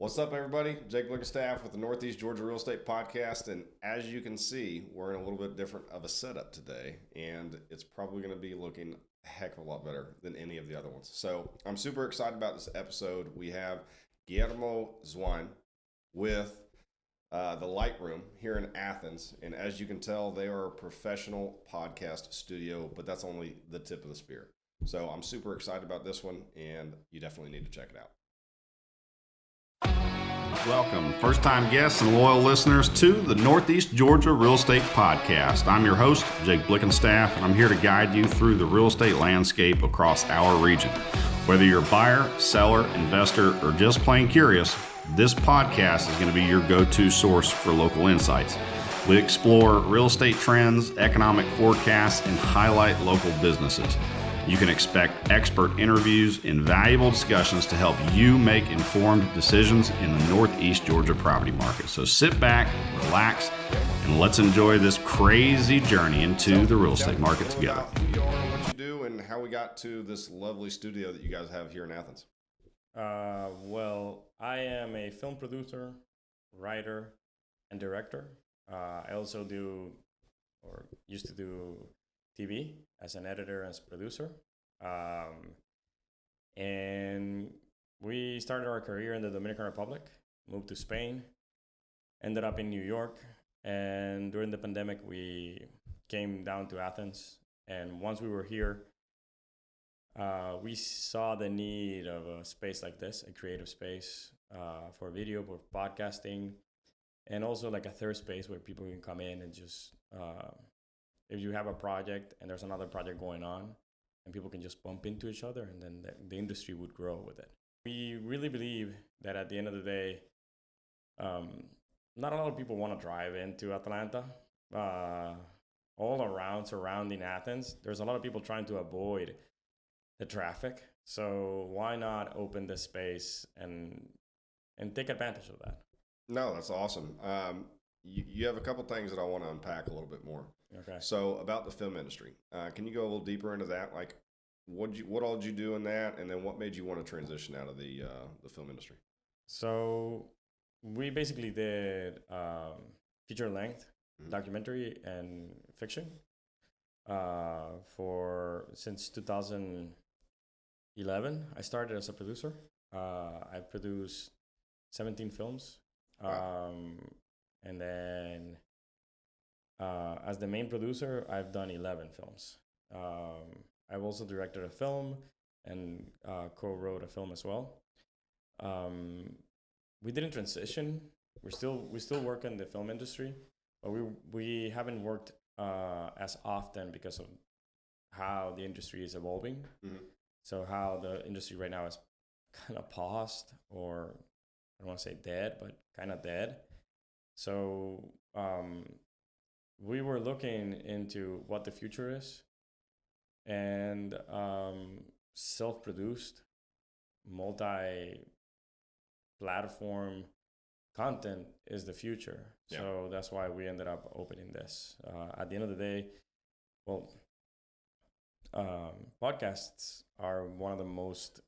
What's up, everybody? 𝐃𝐑𝐄 with the Northeast Georgia Real Estate Podcast. And as you can see, we're in a little bit different of a setup today, and it's probably going to be looking a heck of a lot better than any of the other ones. So I'm super excited about this episode. We have Guillermo Zouain with the Lightroom here in Athens. And as you can tell, they are a professional podcast studio, but that's only the tip of the spear. So I'm super excited about this one, and you definitely need to check it out. Welcome, first-time guests and loyal listeners to the Northeast Georgia Real Estate Podcast. I'm your host, 𝐃𝐑𝐄, and I'm here to guide you through the real estate landscape across our region. Whether you're a buyer, seller, investor, or just plain curious, this podcast is going to be your go-to source for local insights. We explore real estate trends, economic forecasts, and highlight local businesses. You can expect expert interviews and valuable discussions to help you make informed decisions in the Northeast Georgia property market. So sit back, relax, and let's enjoy this crazy journey into the real estate market together. Who you are, what you do, and how we got to this lovely studio that you guys have here in Athens. Well, I am a film producer, writer, and director. I also do, or used to do, TV as an editor and as producer. And we started our career in the Dominican Republic, moved to Spain, ended up in New York. And during the pandemic, we came down to Athens. And once we were here, we saw the need of a space like this, a creative space for video, for podcasting, and also like a third space where people can come in and just if you have a project and there's another project going on, and people can just bump into each other, and then the industry would grow with it. We really believe that at the end of the day, not a lot of people want to drive into Atlanta. All around surrounding Athens, there's a lot of people trying to avoid the traffic. So why not open this space and take advantage of that? No, that's awesome. You have a couple things that I want to unpack a little bit more. Okay. So about the film industry, can you go a little deeper into that? Like, what all did you do in that, and then what made you want to transition out of the film industry? So we basically did feature length documentary and fiction since 2011. I started as a producer. I've produced 17 films. Wow. And then as the main producer, I've done 11 films. I've also directed a film and co-wrote a film as well. We didn't transition. We still work in the film industry, but we haven't worked as often because of how the industry is evolving. Mm-hmm. So how the industry right now is kind of paused, or I don't want to say dead, but kind of dead. So we were looking into what the future is, and self-produced, multi-platform content is the future. Yeah. So that's why we ended up opening this. At the end of the day, well, podcasts are one of the most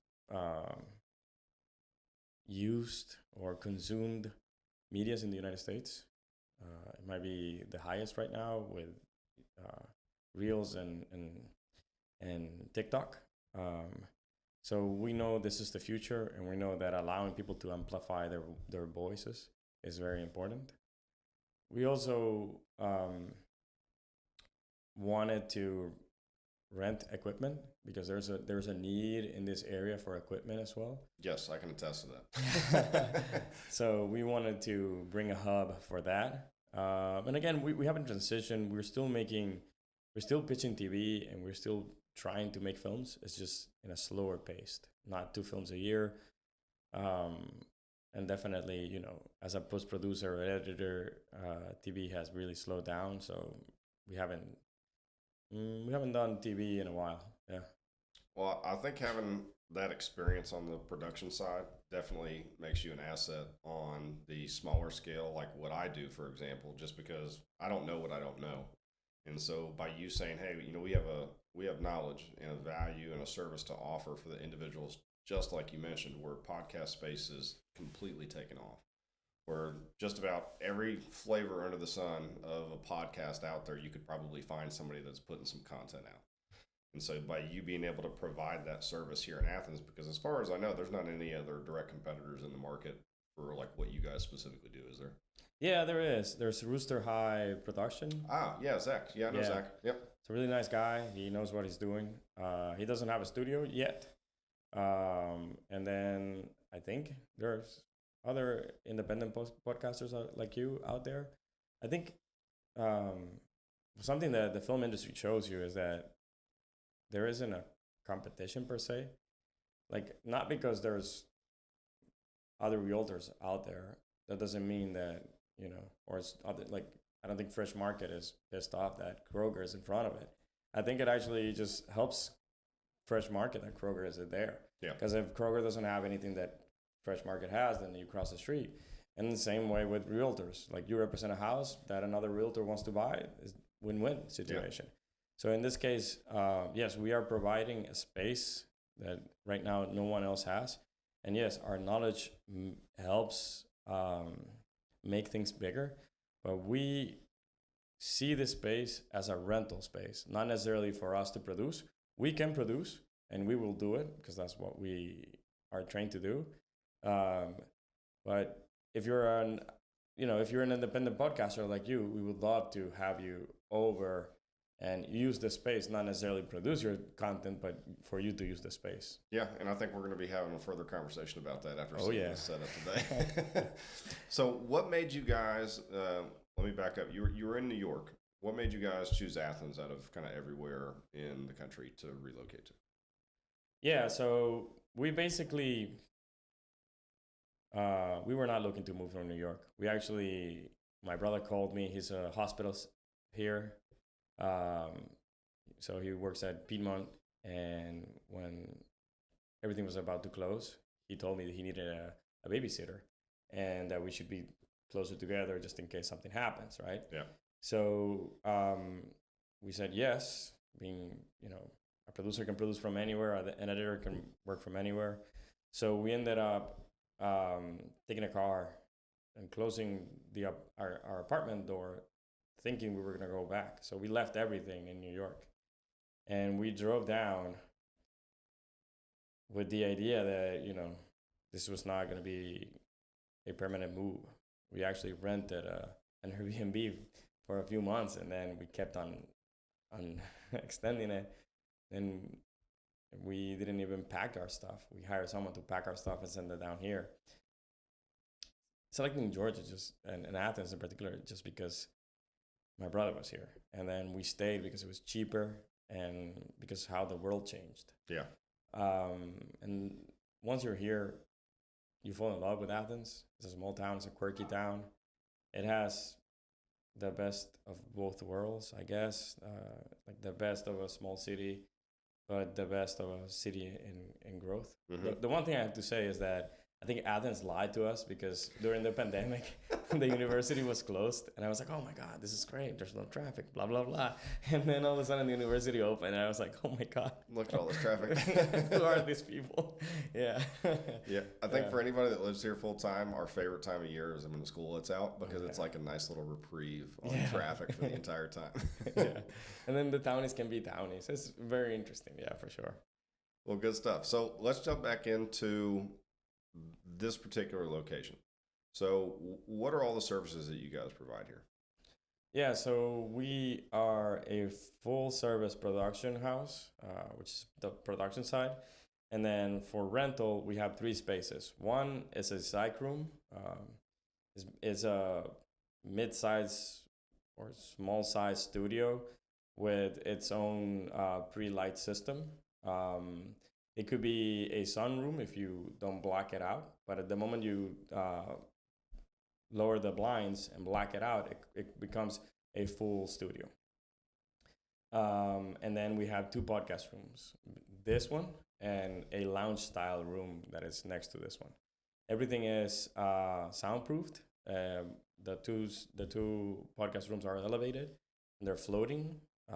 used or consumed medias in the United States. It might be the highest right now with Reels and TikTok. So we know this is the future, and we know that allowing people to amplify their voices is very important. We also wanted to rent equipment because there's a need in this area for equipment as well. Yes, I can attest to that. So we wanted to bring a hub for that. And again, we haven't transitioned. We're still pitching TV, and we're still trying to make films. It's just in a slower pace, not 2 films a year. And definitely, as a post-producer or editor, TV has really slowed down. So we haven't done TV in a while. Yeah. Well, I think having that experience on the production side definitely makes you an asset on the smaller scale, like what I do, for example, just because I don't know what I don't know. And so by you saying, hey, we have knowledge and a value and a service to offer for the individuals just like you mentioned, where podcast space is completely taken off, where just about every flavor under the sun of a podcast out there, you could probably find somebody that's putting some content out. And so by you being able to provide that service here in Athens, because as far as I know, there's not any other direct competitors in the market for like what you guys specifically do, is there? Yeah, there is. There's Rooster High Production. Ah, yeah, Zach. Yeah, I know Zach. Yep. It's a really nice guy. He knows what he's doing. He doesn't have a studio yet. And then I think there's other independent podcasters like you out there. I think something that the film industry shows you is that there isn't a competition per se. Like, not because there's other realtors out there, that doesn't mean that, you know, or it's other, like, I don't think Fresh Market is pissed off that Kroger is in front of it. I think it actually just helps Fresh Market that Kroger isn't there. Yeah. Because if Kroger doesn't have anything that Fresh Market has, then you cross the street. And the same way with realtors. Like, you represent a house that another realtor wants to buy, is win-win situation. Yeah. So in this case, yes, we are providing a space that right now no one else has. And yes, our knowledge helps make things bigger. But we see this space as a rental space, not necessarily for us to produce. We can produce, and we will do it because that's what we are trained to do. But if you're an independent podcaster like you, we would love to have you over and use the space, not necessarily produce your content, but for you to use the space. Yeah, and I think we're going to be having a further conversation about that after seeing this setup today. So what made you guys, let me back up. You were in New York. What made you guys choose Athens out of kind of everywhere in the country to relocate to? Yeah, so we basically, we were not looking to move from New York. We actually, my brother called me. He's a hospitalist here. So he works at Piedmont, and when everything was about to close, he told me that he needed a babysitter and that we should be closer together just in case something happens, right? Yeah. So we said yes, being, you know, a producer can produce from anywhere, an editor can work from anywhere. So we ended up taking a car and closing our apartment door, thinking we were going to go back. So we left everything in New York. And we drove down with the idea that, you know, this was not going to be a permanent move. We actually rented an Airbnb for a few months, and then we kept on extending it. And we didn't even pack our stuff. We hired someone to pack our stuff and send it down here. Selecting Georgia, and Athens in particular, just because my brother was here. And then we stayed because it was cheaper and because how the world changed. Yeah. And once you're here, you fall in love with Athens. It's a small town. It's a quirky town. It has the best of both worlds, I guess. Like the best of a small city, but the best of a city in growth. Mm-hmm. The one thing I have to say is that I think Athens lied to us, because during the pandemic, the university was closed. And I was like, oh my God, this is great. There's no traffic, blah, blah, blah. And then all of a sudden the university opened, and I was like, oh my God. Look at all this traffic. Who are these people? Yeah. Yeah. I think for anybody that lives here full time, our favorite time of year is when the school lets out, because it's like a nice little reprieve on traffic for the entire time. Yeah. And then the townies can be townies. It's very interesting. Yeah, for sure. Well, good stuff. So let's jump back into this particular location. So what are all the services that you guys provide here? Yeah, so we are a full service production house, which is the production side. And then for rental, we have 3 spaces. One is a psych room. It's a mid-size or small-size studio with its own pre-light system. It could be a sunroom if you don't black it out, but at the moment you lower the blinds and black it out, it becomes a full studio. And then we have 2 podcast rooms, this one and a lounge style room that is next to this one. Everything is soundproofed. The two podcast rooms are elevated and they're floating.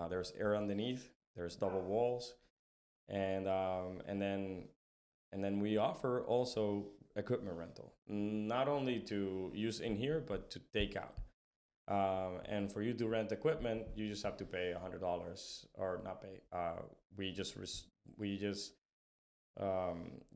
There's air underneath. There's double walls. And then And then we offer also equipment rental, not only to use in here, but to take out. And for you to rent equipment, you just have to pay $100 or not pay. We just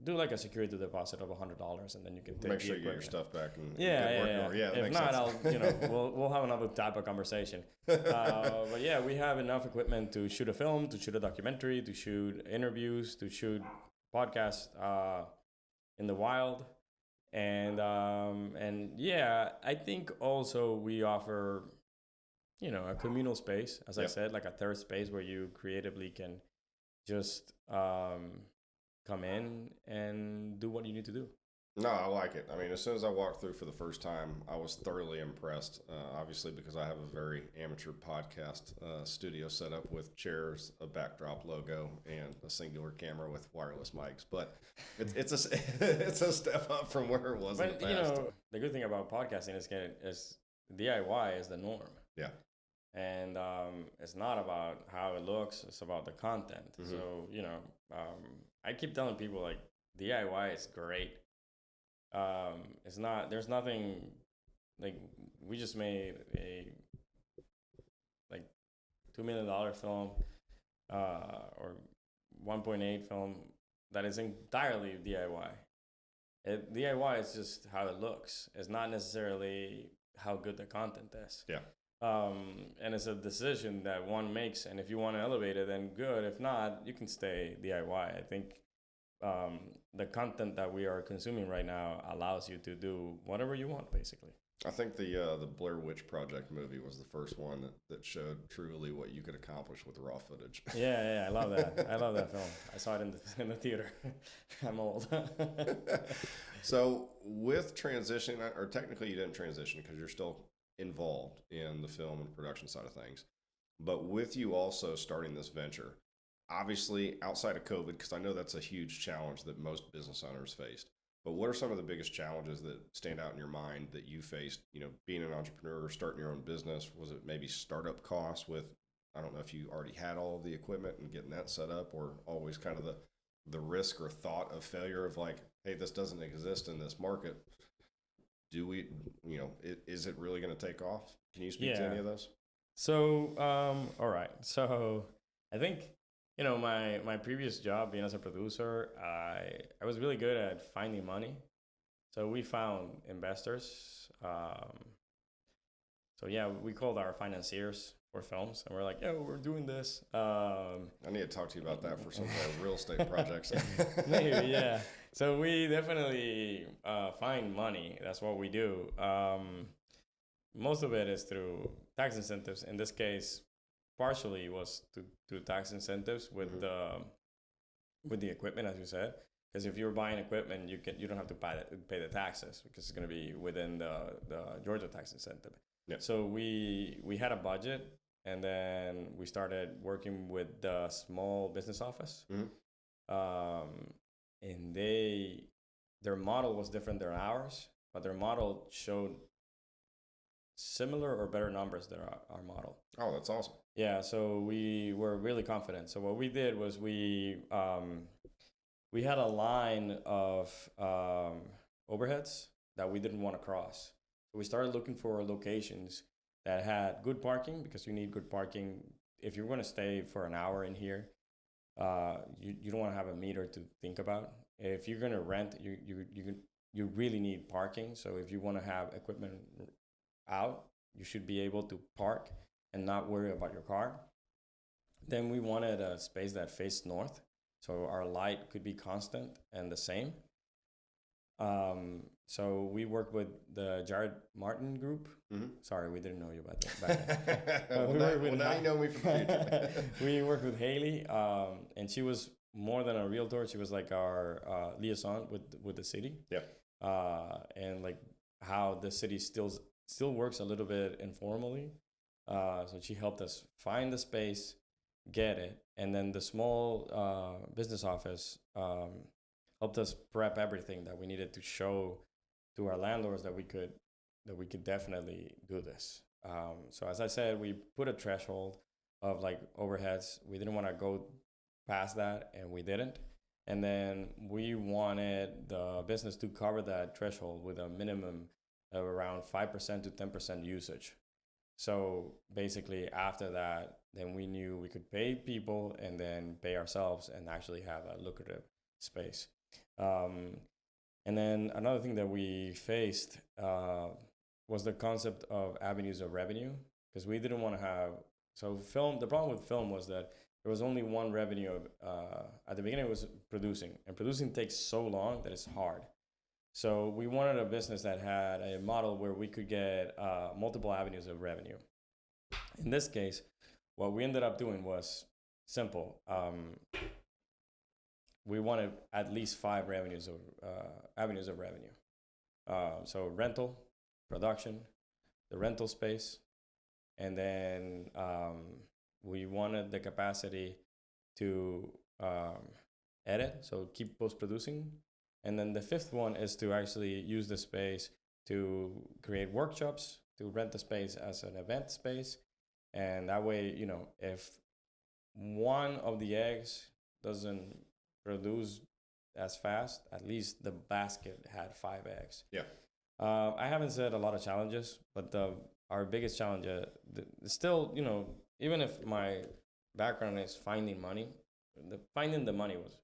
do like a security deposit of $100, and then you can take Make sure the you get your equipment. stuff back. And Yeah. That If makes not, sense. we'll have another type of conversation. But yeah, we have enough equipment to shoot a film, to shoot a documentary, to shoot interviews, to shoot podcasts in the wild. And yeah, I think also we offer, a communal space, as I said, like a third space where you creatively can just come in and do what you need to do. No, I like it. I mean, as soon as I walked through for the first time, I was thoroughly impressed. Obviously, because I have a very amateur podcast studio set up with chairs, a backdrop logo, and a singular camera with wireless mics. But it's a step up from where it was in the past. The good thing about podcasting is DIY is the norm. Yeah. And it's not about how it looks; it's about the content. Mm-hmm. So I keep telling people like DIY is great. It's not. There's nothing like we just made a like $2 million film or 1.8 film that is entirely DIY. DIY is just how it looks. It's not necessarily how good the content is. Yeah. And it's a decision that one makes, and if you want to elevate it, then good. If not, you can stay DIY. I think the content that we are consuming right now allows you to do whatever you want, basically. I think the Blair Witch Project movie was the first one that showed truly what you could accomplish with raw footage. Yeah, I love that. I love that film. I saw it in the theater. I'm old. So with transitioning, or technically you didn't transition because you're still involved in the film and production side of things, but with you also starting this venture, obviously outside of COVID, because I know that's a huge challenge that most business owners faced. But what are some of the biggest challenges that stand out in your mind that you faced, being an entrepreneur, starting your own business? Was it maybe startup costs with, I don't know if you already had all of the equipment and getting that set up, or always kind of the risk or thought of failure of like, hey, this doesn't exist in this market. Do we, is it really going to take off? Can you speak to any of those? So, all right. So I think, my previous job being as a producer, I was really good at finding money. So we found investors. So yeah, we called our financiers for films, and we're like, we're doing this. I need to talk to you about that for some of our real estate projects. Maybe, yeah. So we definitely find money. That's what we do. Most of it is through tax incentives. In this case, partially was to tax incentives with the equipment, as you said. Because if you're buying equipment, you don't have to pay the taxes because it's going to be within the Georgia tax incentive. Yeah. So we had a budget, and then we started working with the small business office. And their model was different than ours, but their model showed similar or better numbers than our model. Oh, that's awesome. Yeah, so we were really confident. So what we did was we had a line of overheads that we didn't want to cross. So we started looking for locations that had good parking, because you need good parking. If you're going to stay for an hour in here, you don't want to have a meter to think about. If you're going to rent, you really need parking. So if you want to have equipment out, you should be able to park and not worry about your car. Then we wanted a space that faced north, so our light could be constant and the same. So we worked with the Jared Martin group. Sorry, we didn't know you about that. Now you know me from the future. We worked with Haley, and she was more than a realtor. She was like our liaison with the city. Yeah. And like how the city still works a little bit informally. So she helped us find the space, get it, and then the small business office helped us prep everything that we needed to show to our landlords that we could definitely do this. So as I said, we put a threshold of like overheads. We didn't want to go past that, and we didn't. And then we wanted the business to cover that threshold with a minimum of around 5% to 10% usage. So basically after that, then we knew we could pay people and then pay ourselves and actually have a lucrative space. And then another thing that we faced was the concept of avenues of revenue, because we didn't want to have, so film, the problem with film was that there was only one revenue. At the beginning it was producing, and producing takes so long that it's hard. So we wanted a business that had a model where we could get multiple avenues of revenue. In this case, what we ended up doing was simple. We wanted at least 5 avenues of revenue. So rental, production, the rental space, and then we wanted the capacity to edit, so keep post-producing. And then the 5th one is to actually use the space to create workshops, to rent the space as an event space. And that way, you know, if one of the eggs doesn't produce as fast, at least the basket had 5 eggs. Yeah. I haven't said a lot of challenges, but our biggest challenge is still, you know, even if my background is finding money, finding the money was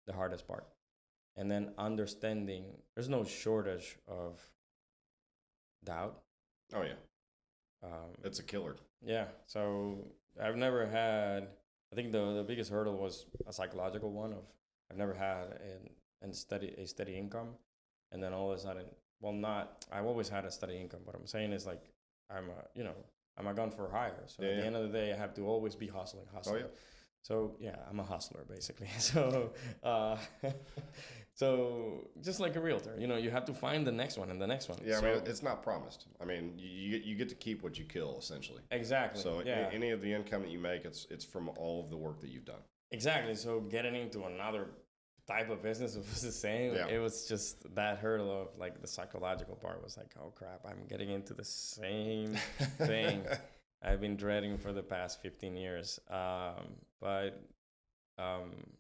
the hardest part. And then understanding, there's no shortage of doubt. Oh, yeah. It's a killer. Yeah. So I've never had, I think the biggest hurdle was a psychological one of, I've never had a steady income. And then all of a sudden, I've always had a steady income. What I'm saying is like, I'm a gun for hire. So at the end of the day, I have to always be hustling. Oh, yeah. So yeah, I'm a hustler basically. So, so just like a realtor, you know, you have to find the next one and the next one. Yeah, so, I mean, it's not promised. I mean, you get to keep what you kill, essentially. Exactly. So yeah. any of the income that you make, it's from all of the work that you've done. Exactly. So getting into another type of business was the same. Yeah. It was just that hurdle of like the psychological part was like, oh crap, I'm getting into the same thing I've been dreading for the past 15 years. But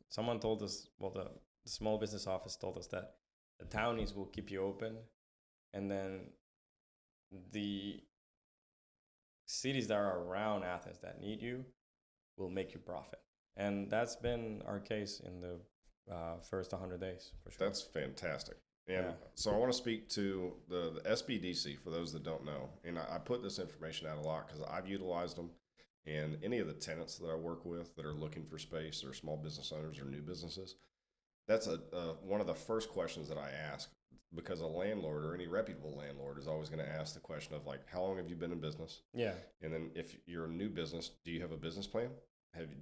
someone told us, well, the small business office told us that the townies will keep you open, and then the cities that are around Athens that need you will make you profit. And that's been our case in the first 100 days, for sure. That's fantastic. And so I want to speak to the SBDC for those that don't know. And I put this information out a lot because I've utilized them. And any of the tenants that I work with that are looking for space, or small business owners or new businesses, that's one of the first questions that I ask, because a landlord or any reputable landlord is always going to ask the question of like, how long have you been in business? Yeah. And then if you're a new business, do you have a business plan?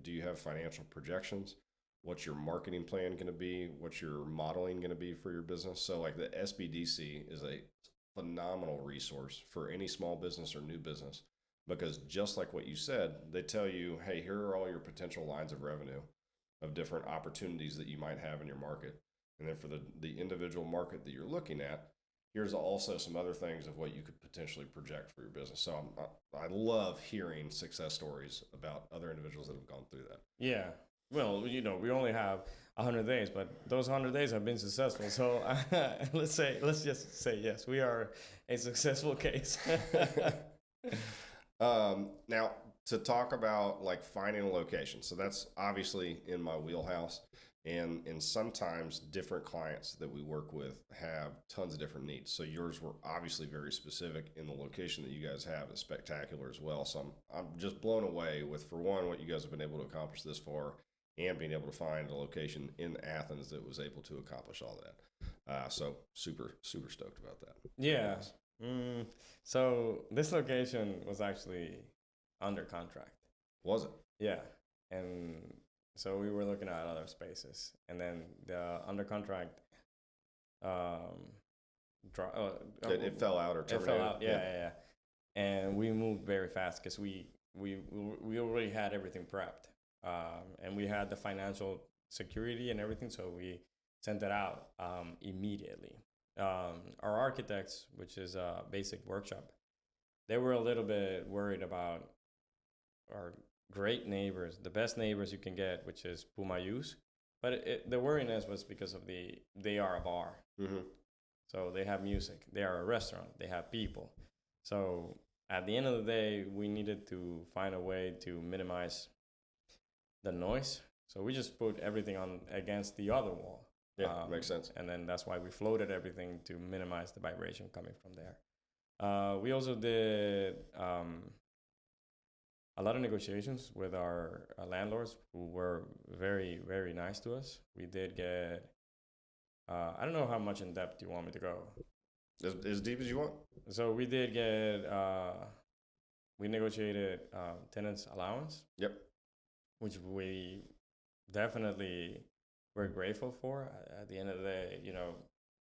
Do you have financial projections? What's your marketing plan going to be? What's your modeling going to be for your business? So like the SBDC is a phenomenal resource for any small business or new business, because just like what you said, they tell you, hey, here are all your potential lines of revenue of different opportunities that you might have in your market. And then for the individual market that you're looking at, here's also some other things of what you could potentially project for your business. So I love hearing success stories about other individuals that have gone through that. Yeah. Well, you know, we only have 100 days, but those 100 days have been successful. So let's just say yes, we are a successful case. Now, to talk about like finding a location, so that's obviously in my wheelhouse, and sometimes different clients that we work with have tons of different needs. So yours were obviously very specific, in the location that you guys have is spectacular as well. So I'm just blown away with, for one, what you guys have been able to accomplish this far, and being able to find a location in Athens that was able to accomplish all that. So super stoked about that. Yeah. So this location was actually under contract. Was it? Yeah. And so we were looking at other spaces, and then the under contract It fell out or terminated? It fell out, yeah. And we moved very fast because we already had everything prepped. And we had the financial security and everything, so we sent it out immediately. Our architects, which is a basic workshop, they were a little bit worried about our great neighbors, the best neighbors you can get, which is 𝐃𝐏𝐈𝐒𝐿𝐒𝐎, But the worriness was because of they are a bar. Mm-hmm. So they have music. They are a restaurant. They have people. So at the end of the day, we needed to find a way to minimize the noise. So we just put everything on against the other wall. Yeah, makes sense. And then that's why we floated everything to minimize the vibration coming from there. We also did a lot of negotiations with our landlords who were very, very nice to us. We did get, I don't know how much in depth you want me to go. As deep as you want. So we did get, we negotiated tenants allowance. Yep. Which we definitely were grateful for. At the end of the day,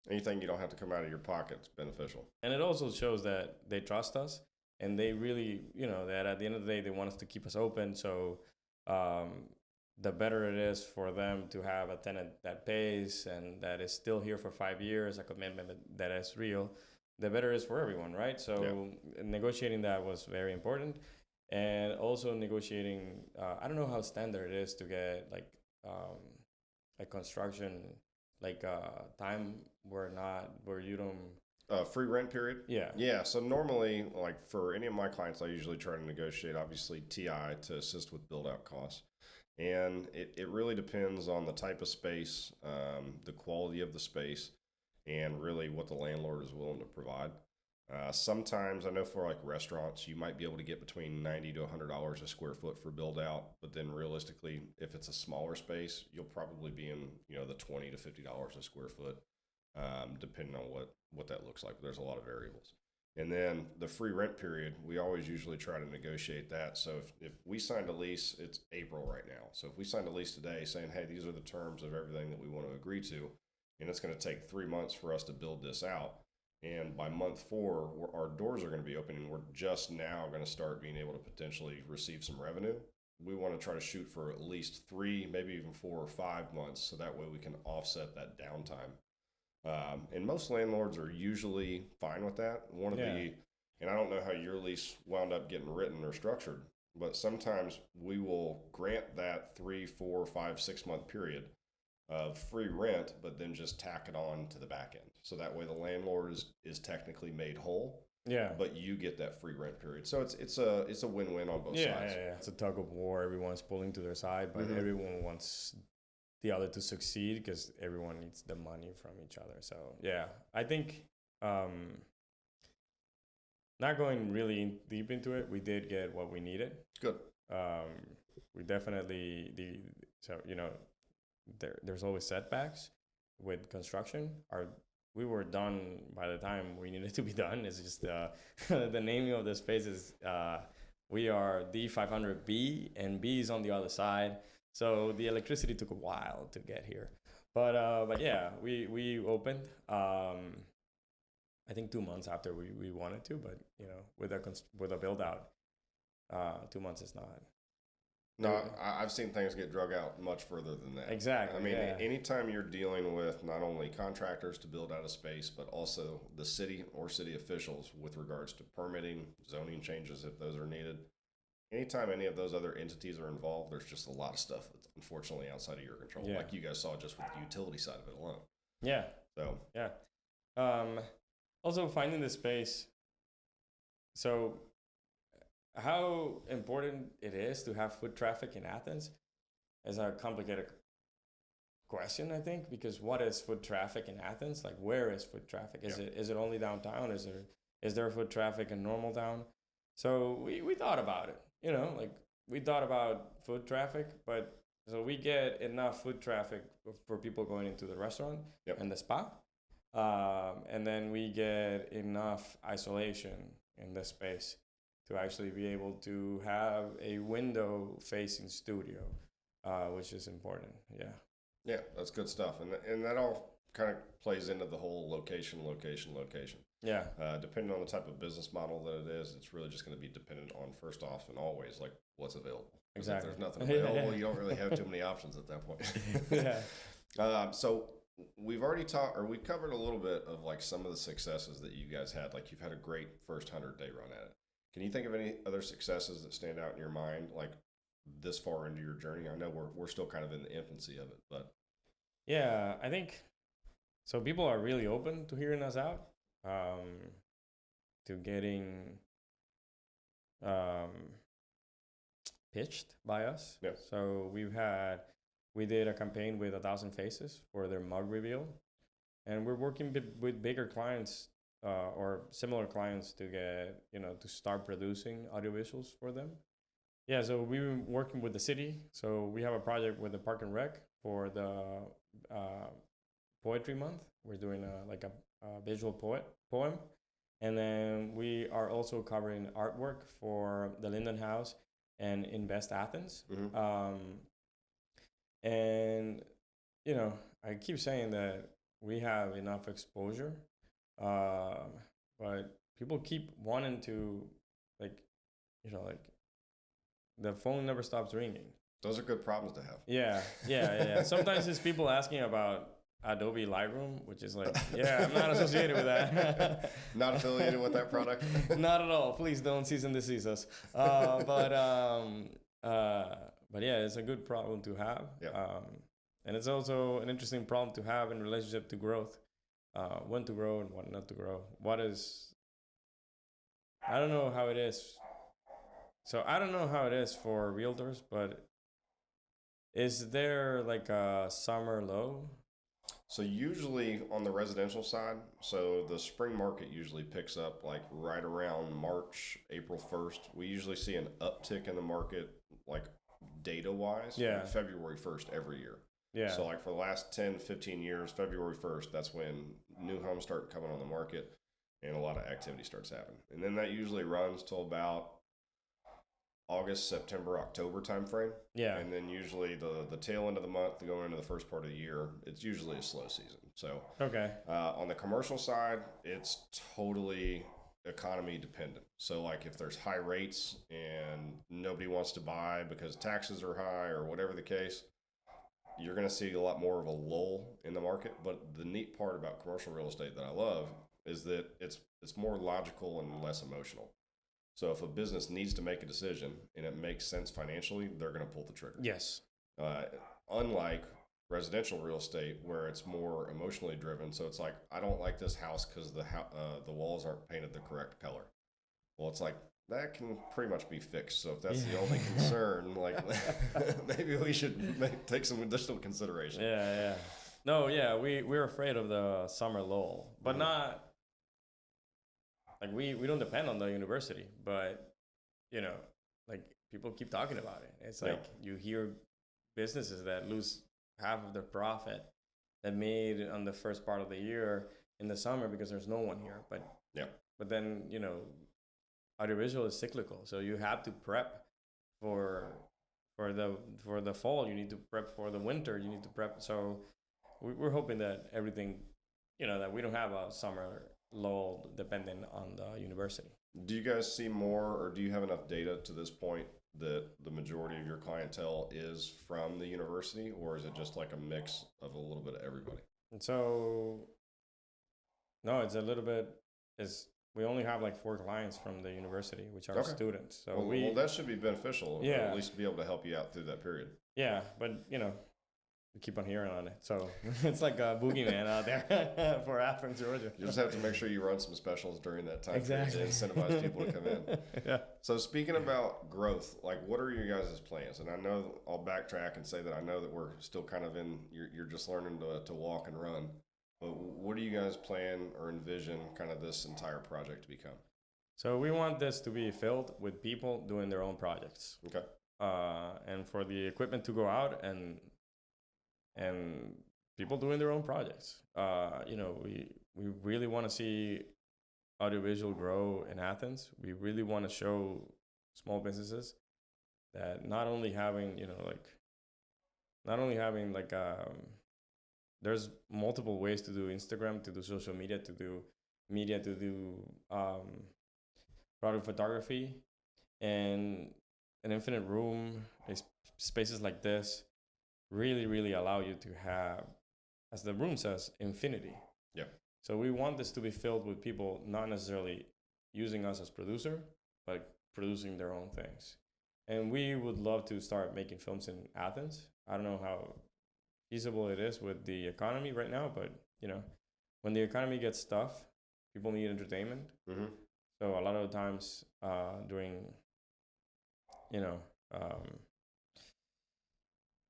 Anything you don't have to come out of your pocket is beneficial. And it also shows that they trust us, and they really, that at the end of the day, they want us to keep us open. So the better it is for them to have a tenant that pays and that is still here for 5 years, a commitment that is real, the better it is for everyone, right? So negotiating that was very important. And also negotiating, I don't know how standard it is to get like construction, time where you don't. Free rent period? Yeah. Yeah. So normally, like for any of my clients, I usually try to negotiate, obviously, TI to assist with build out costs. And it really depends on the type of space, the quality of the space, and really what the landlord is willing to provide. Sometimes I know for like restaurants, you might be able to get between $90 to $100 a square foot for build out, but then realistically, if it's a smaller space, you'll probably be in the $20 to $50 a square foot, depending on what that looks like. There's a lot of variables. And then the free rent period, we always usually try to negotiate that. So if we signed a lease, it's April right now. So if we signed a lease today saying, hey, these are the terms of everything that we want to agree to, and it's going to take 3 months for us to build this out. And by month 4, our doors are going to be open, and we're just now going to start being able to potentially receive some revenue. We want to try to shoot for at least 3, maybe even 4 or 5 months, so that way we can offset that downtime. And most landlords are usually fine with that. And I don't know how your lease wound up getting written or structured, but sometimes we will grant that 3, 4, 5, 6 month period of free rent, but then just tack it on to the back end. So that way the landlord is technically made whole. Yeah. But you get that free rent period. So it's a win-win on both sides. Yeah. It's a tug of war. Everyone's pulling to their side, but everyone wants the other to succeed because everyone needs the money from each other. So yeah, I think not going really deep into it, we did get what we needed. Good. We definitely there's always setbacks with construction. We were done by the time we needed to be done. It's just the naming of the space is we are D500B and B is on the other side. So the electricity took a while to get here. But yeah, we opened. I think 2 months after we wanted to, but with a build out, 2 months is not. No, I've seen things get drug out much further than that. Exactly. I mean, anytime you're dealing with not only contractors to build out a space, but also the city or city officials with regards to permitting, zoning changes if those are needed. Anytime any of those other entities are involved, there's just a lot of stuff that's unfortunately outside of your control, like you guys saw just with the utility side of it alone. Yeah. So. Yeah. Also, finding the space. So, how important it is to have foot traffic in Athens is a complicated question, I think, because what is foot traffic in Athens? Like, where is foot traffic? Is it only downtown? Is there foot traffic in normal town? So we thought about it, we thought about foot traffic, but so we get enough foot traffic for people going into the restaurant and the spa. And then we get enough isolation in the space to actually be able to have a window-facing studio, which is important. Yeah, that's good stuff, and that all kind of plays into the whole location. Yeah. Depending on the type of business model that it is, it's really just going to be dependent on, first off and always, like what's available. Exactly. If there's nothing available, you don't really have too many options at that point. So we've already we've covered a little bit of like some of the successes that you guys had. Like you've had a great first 100-day run at it. Can you think of any other successes that stand out in your mind, like this far into your journey? I know we're still kind of in the infancy of it, but Yeah, I think so. People are really open to hearing us out, to getting um, pitched by us. Yep. So we did a campaign with 1,000 Faces for their mug reveal, and we're working with bigger clients or similar clients to get, to start producing audiovisuals for them. Yeah, so we've been working with the city. So we have a project with the Park and Rec for the Poetry Month. We're doing a visual poem. And then we are also covering artwork for the Linden House and Invest Athens. And, I keep saying that we have enough exposure, but people keep wanting to, like the phone never stops ringing. Those are good problems to have. Yeah. Sometimes it's people asking about Adobe Lightroom, which is like, I'm not associated with that. Not affiliated with that product? Not at all. Please don't cease and desist us. But yeah, it's a good problem to have. Yep. And it's also an interesting problem to have in relationship to growth. When to grow and when not to grow. I don't know how it is. So I don't know how it is for realtors, but is there like a summer low? So usually on the residential side, so the spring market usually picks up like right around March, April 1st. We usually see an uptick in the market, like data-wise, from February 1st every year. Yeah. So like for the last 10, 15 years, February 1st, that's when new homes start coming on the market and a lot of activity starts happening. And then that usually runs till about August, September, October timeframe. Yeah. And then usually the tail end of the month, going into the first part of the year, it's usually a slow season. So okay. On the commercial side, it's totally economy dependent. So like if there's high rates and nobody wants to buy because taxes are high or whatever the case, you're going to see a lot more of a lull in the market. But the neat part about commercial real estate that I love is that it's more logical and less emotional. So if a business needs to make a decision and it makes sense financially, they're going to pull the trigger. Yes. Unlike residential real estate where it's more emotionally driven. So it's like, I don't like this house because the walls aren't painted the correct color. Well, it's like, that can pretty much be fixed. So if that's the only concern, like maybe we should take some additional consideration. Yeah. No, yeah, we're afraid of the summer lull, but not like we don't depend on the university, but like people keep talking about it. It's like you hear businesses that lose half of their profit that made on the first part of the year in the summer because there's no one here. But then audiovisual is cyclical, so you have to prep for the fall. You need to prep for the winter. You need to prep. So we're hoping that everything, that we don't have a summer lull dependent on the university. Do you guys see more, or do you have enough data to this point that the majority of your clientele is from the university, or is it just like a mix of a little bit of everybody? And so, no, it's a little bit. We only have like 4 clients from the university, which are students. So well, that should be beneficial. Yeah. Or at least be able to help you out through that period. Yeah, but we keep on hearing on it. So it's like a boogeyman out there for Athens, Georgia. You just have to make sure you run some specials during that time exactly. period to incentivize people to come in. Yeah. So speaking about growth, like what are your guys' plans? And I know I'll backtrack and say that I know that we're still kind of you're just learning to walk and run. But what do you guys plan or envision kind of this entire project to become? So we want this to be filled with people doing their own projects. Okay. And for the equipment to go out and people doing their own projects. We really want to see audiovisual grow in Athens. We really want to show small businesses that not only having there's multiple ways to do Instagram, to do social media, to do product photography, and an infinite room, spaces like this really, really allow you to have, as the room says, infinity. Yeah. So we want this to be filled with people not necessarily using us as producer, but producing their own things. And we would love to start making films in Athens. I don't know how feasible it is with the economy right now. But when the economy gets tough, people need entertainment. Mm-hmm. So a lot of times during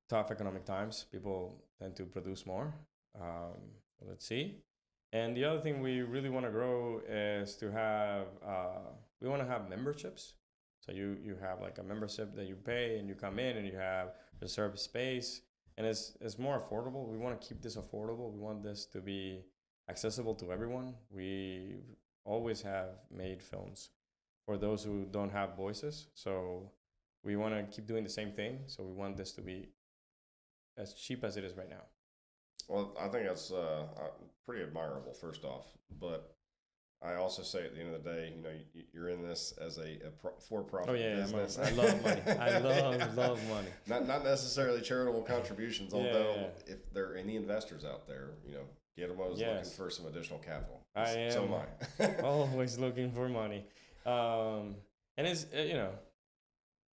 tough economic times, people tend to produce more. Let's see. And the other thing we really want to grow is to have, we want to have memberships. So you have like a membership that you pay and you come in and you have reserved space, and it's more affordable. We want to keep this affordable. We want this to be accessible to everyone. We always have made films for those who don't have voices. So we want to keep doing the same thing. So we want this to be as cheap as it is right now. Well, I think that's pretty admirable, first off. But I also say at the end of the day, you're in this as a for-profit business. I love money. I love money. Not necessarily charitable contributions, although if there are any investors out there, Guillermo is looking for some additional capital. So am I. Always looking for money. And it's,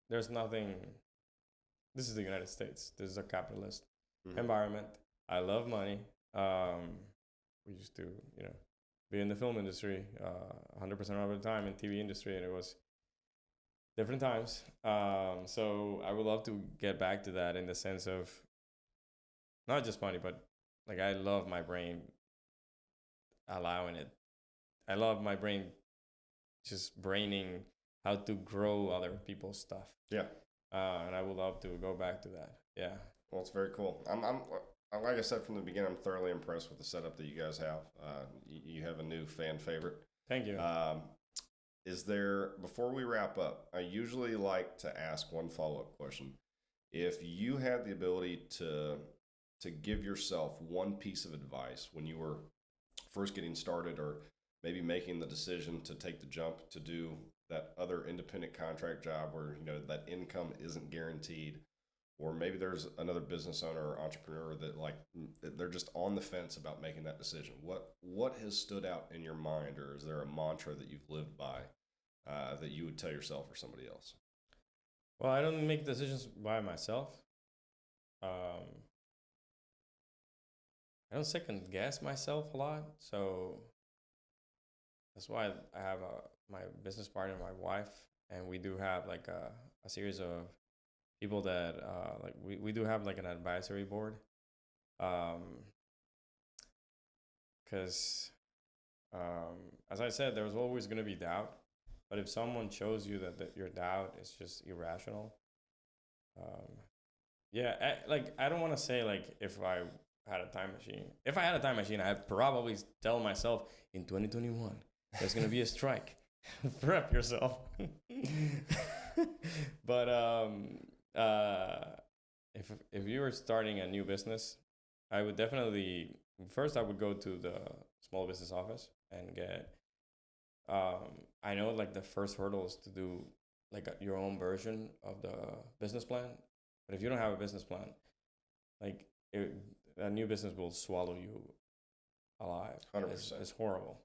there's nothing, this is the United States. This is a capitalist environment. I love money. We used to, be in the film industry 100% of the time, in TV industry, and it was different times. So I would love to get back to that in the sense of not just money, but like I love my brain allowing it. I love my brain just braining how to grow other people's stuff. Yeah. And I would love to go back to that. Yeah. Well, it's very cool. I'm like I said from the beginning, I'm thoroughly impressed with the setup that you guys have. You have a new fan favorite. Thank you. Is there, before we wrap up, I usually like to ask one follow-up question. If you had the ability to give yourself one piece of advice when you were first getting started, or maybe making the decision to take the jump to do that other independent contract job where that income isn't guaranteed, or maybe there's another business owner or entrepreneur that they're just on the fence about making that decision, what has stood out in your mind, or is there a mantra that you've lived by that you would tell yourself or somebody else? Well, I don't make decisions by myself. I don't second guess myself a lot, so that's why I have my business partner, my wife, and we do have like a series of people that we do have like an advisory board, because as I said, there's always going to be doubt, but if someone shows you that your doubt is just irrational, I don't want to say like if I had a time machine, I'd probably tell myself in 2021 there's going to be a strike. Prep yourself. But if you were starting a new business, I would definitely first I would go to the small business office and get I know like the first hurdle is to do like your own version of the business plan. But if you don't have a business plan, like a new business will swallow you alive. 100%. It's horrible.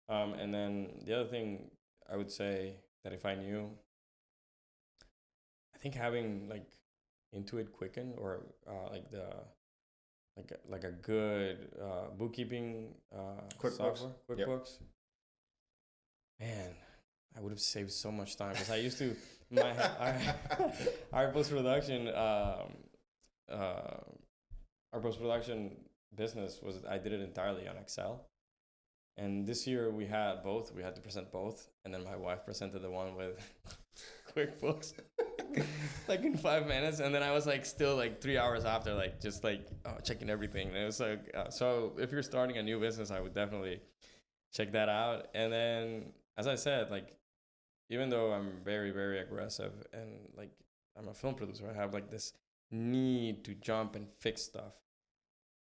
And then the other thing I would say that if I knew, I think having like Intuit Quicken or like a good bookkeeping software, QuickBooks. Yep. Man, I would have saved so much time because I used to our post-production business was I did it entirely on Excel. And this year we had both. We had to present both. And then my wife presented the one with QuickBooks like in 5 minutes. And then I was like still like 3 hours after, like just like checking everything. And it was like, so if you're starting a new business, I would definitely check that out. And then, as I said, like, even though I'm very, very aggressive and like I'm a film producer, I have like this need to jump and fix stuff.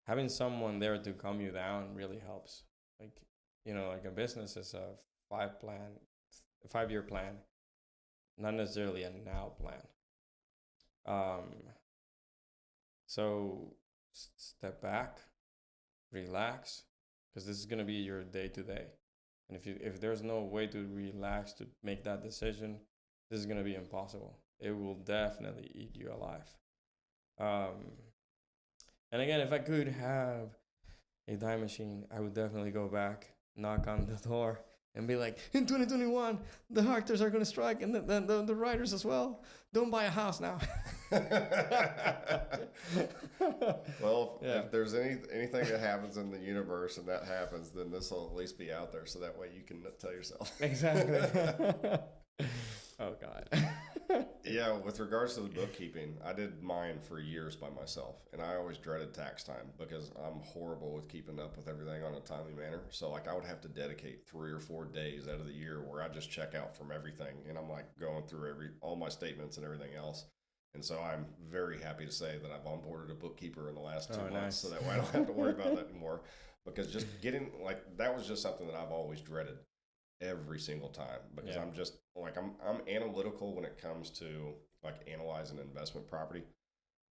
Having someone there to calm you down really helps. Like, like a business is a 5-year plan, not necessarily a now plan. So step back, relax, because this is going to be your day to day. And if there's no way to relax to make that decision, this is going to be impossible. It will definitely eat you alive. And again, if I could have a time machine, I would definitely go back, knock on the door, and be like, in 2021, the actors are going to strike, and the writers as well. Don't buy a house now. Well, Yeah. if there's anything that happens in the universe and that happens, then this will at least be out there, so that way you can tell yourself. Exactly. Oh, God. Yeah, with regards to the bookkeeping, I did mine for years by myself, and I always dreaded tax time because I'm horrible with keeping up with everything on a timely manner. So like I would have to dedicate 3 or 4 days out of the year where I just check out from everything, and I'm like going through all my statements and everything else. And so I'm very happy to say that I've onboarded a bookkeeper in the last 2 months, nice. so that way I don't have to worry about that anymore. Because just getting that was just something that I've always dreaded every single time, because Yeah. I'm just like I'm analytical when it comes to like analyzing an investment property,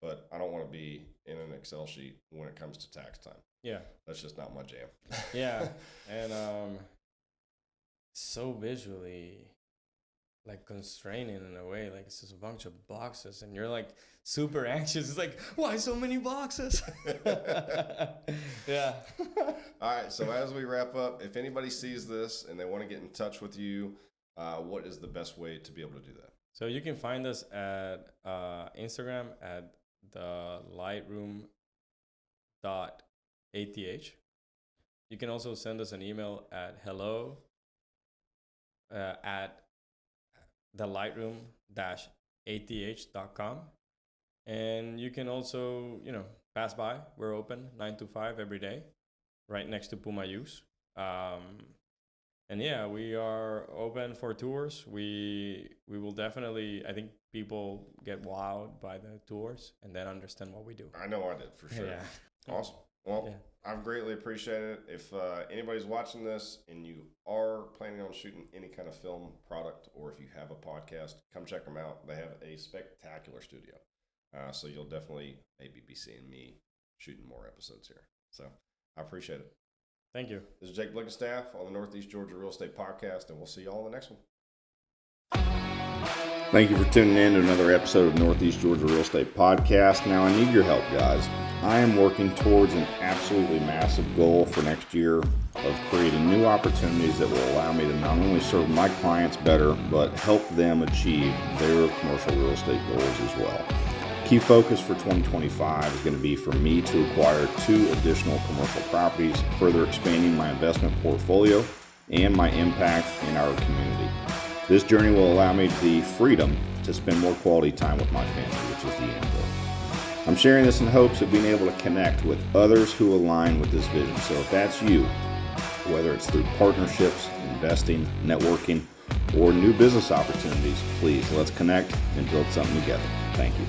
but I don't want to be in an Excel sheet when it comes to tax time. Yeah. That's just not my jam. Yeah. And so visually like constraining in a way, like it's just a bunch of boxes and you're like super anxious. It's like, why so many boxes? Yeah. All right, so as we wrap up, if anybody sees this and they want to get in touch with you, what is the best way to be able to do that? So you can find us at Instagram at the Lightroom ATH. You can also send us an email at hello at the Lightroom-ATH.com. And you can also, pass by. We're open 9 to 5 every day, right next to Puma Use. And yeah, we are open for tours. We will definitely, I think people get wowed by the tours and then understand what we do. I know I did for sure. Yeah. Awesome. Well, Yeah. I've greatly appreciated it. If anybody's watching this and you are planning on shooting any kind of film product, or if you have a podcast, come check them out. They have a spectacular studio. So you'll definitely maybe be seeing me shooting more episodes here. So I appreciate it. Thank you. This is Jake Blickenstaff on the Northeast Georgia Real Estate Podcast, and we'll see you all in the next one. Thank you for tuning in to another episode of Northeast Georgia Real Estate Podcast. Now, I need your help, guys. I am working towards an absolutely massive goal for next year of creating new opportunities that will allow me to not only serve my clients better, but help them achieve their commercial real estate goals as well. Key focus for 2025 is going to be for me to acquire 2 additional commercial properties, further expanding my investment portfolio and my impact in our community. This journey will allow me the freedom to spend more quality time with my family, which is the end goal. I'm sharing this in hopes of being able to connect with others who align with this vision. So if that's you, whether it's through partnerships, investing, networking, or new business opportunities, please let's connect and build something together. Thank you.